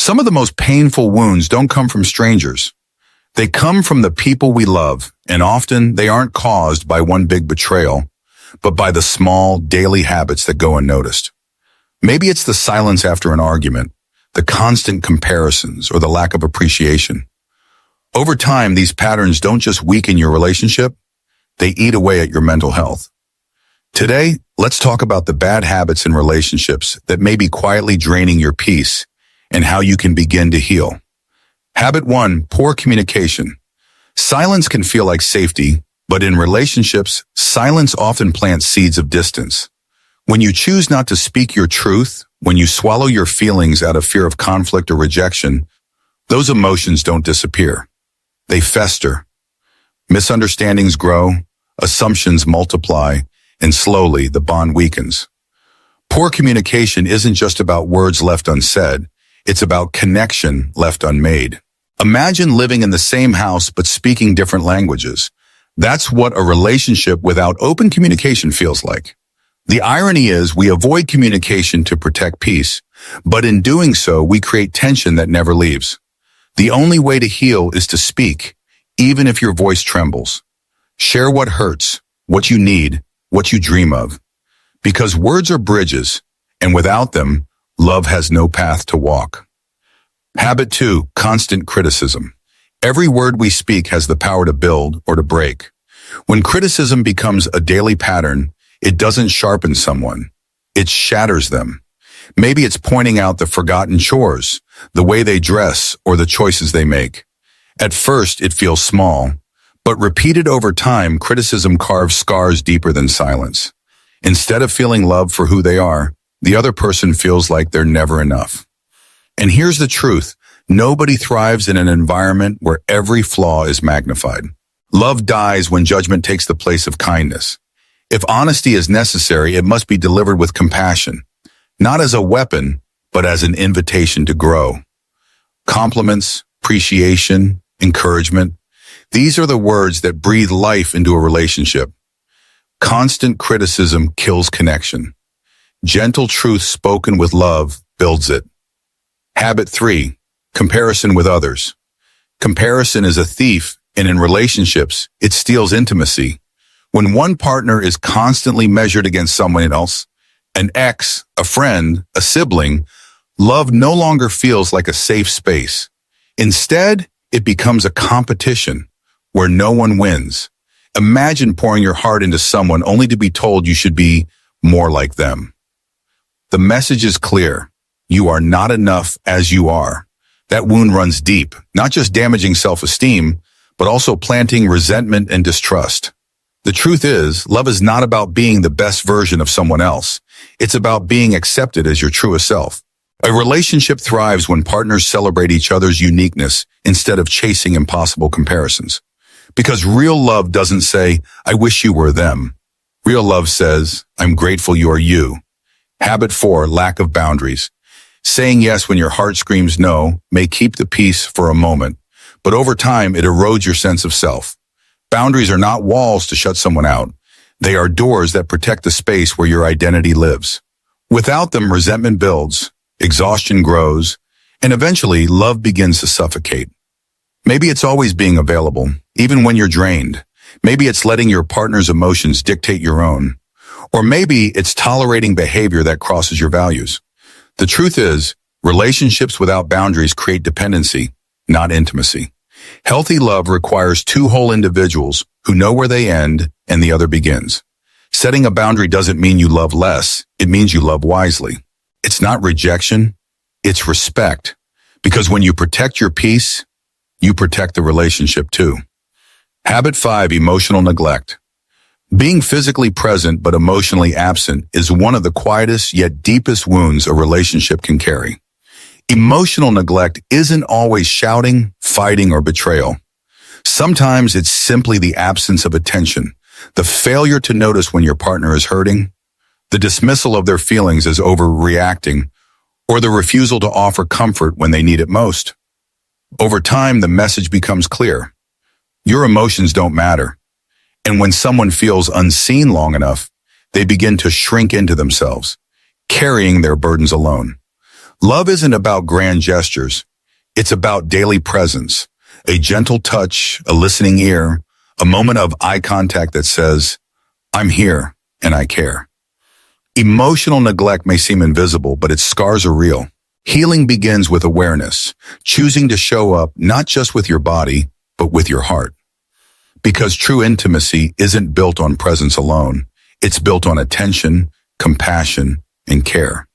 Some of the most painful wounds don't come from strangers. They come from the people we love, and often they aren't caused by one big betrayal, but by the small, daily habits that go unnoticed. Maybe it's the silence after an argument, the constant comparisons, or the lack of appreciation. Over time, these patterns don't just weaken your relationship, they eat away at your mental health. Today, let's talk about the bad habits in relationships that may be quietly draining your peace and how you can begin to heal. Habit 1, poor communication. Silence can feel like safety, but in relationships, silence often plants seeds of distance. When you choose not to speak your truth, when you swallow your feelings out of fear of conflict or rejection, those emotions don't disappear. They fester. Misunderstandings grow, assumptions multiply, and slowly the bond weakens. Poor communication isn't just about words left unsaid, it's about connection left unmade. Imagine living in the same house but speaking different languages. That's what a relationship without open communication feels like. The irony is we avoid communication to protect peace, but in doing so, we create tension that never leaves. The only way to heal is to speak, even if your voice trembles. Share what hurts, what you need, what you dream of. Because words are bridges, and without them, love has no path to walk. Habit 2, constant criticism. Every word we speak has the power to build or to break. When criticism becomes a daily pattern, it doesn't sharpen someone. It shatters them. Maybe it's pointing out the forgotten chores, the way they dress, or the choices they make. At first, it feels small, but repeated over time, criticism carves scars deeper than silence. Instead of feeling love for who they are, the other person feels like they're never enough. And here's the truth. Nobody thrives in an environment where every flaw is magnified. Love dies when judgment takes the place of kindness. If honesty is necessary, it must be delivered with compassion, not as a weapon, but as an invitation to grow. Compliments, appreciation, encouragement, these are the words that breathe life into a relationship. Constant criticism kills connection. Gentle truth spoken with love builds it. Habit 3, comparison with others. Comparison is a thief, and in relationships, it steals intimacy. When one partner is constantly measured against someone else, an ex, a friend, a sibling, love no longer feels like a safe space. Instead, it becomes a competition where no one wins. Imagine pouring your heart into someone only to be told you should be more like them. The message is clear. You are not enough as you are. That wound runs deep, not just damaging self-esteem, but also planting resentment and distrust. The truth is, love is not about being the best version of someone else. It's about being accepted as your truest self. A relationship thrives when partners celebrate each other's uniqueness instead of chasing impossible comparisons. Because real love doesn't say, I wish you were them. Real love says, I'm grateful you are you. Habit 4, lack of boundaries. Saying yes when your heart screams no may keep the peace for a moment, but over time it erodes your sense of self. Boundaries are not walls to shut someone out. They are doors that protect the space where your identity lives. Without them, resentment builds, exhaustion grows, and eventually love begins to suffocate. Maybe it's always being available, even when you're drained. Maybe it's letting your partner's emotions dictate your own. Or maybe it's tolerating behavior that crosses your values. The truth is, relationships without boundaries create dependency, not intimacy. Healthy love requires two whole individuals who know where they end and the other begins. Setting a boundary doesn't mean you love less, it means you love wisely. It's not rejection, it's respect. Because when you protect your peace, you protect the relationship too. Habit 5, emotional neglect. Being physically present but emotionally absent is one of the quietest yet deepest wounds a relationship can carry. Emotional neglect isn't always shouting, fighting, or betrayal. Sometimes it's simply the absence of attention, the failure to notice when your partner is hurting, the dismissal of their feelings as overreacting, or the refusal to offer comfort when they need it most. Over time, the message becomes clear. Your emotions don't matter. And when someone feels unseen long enough, they begin to shrink into themselves, carrying their burdens alone. Love isn't about grand gestures. It's about daily presence, a gentle touch, a listening ear, a moment of eye contact that says, I'm here and I care. Emotional neglect may seem invisible, but its scars are real. Healing begins with awareness, choosing to show up not just with your body, but with your heart. Because true intimacy isn't built on presence alone. It's built on attention, compassion, and care.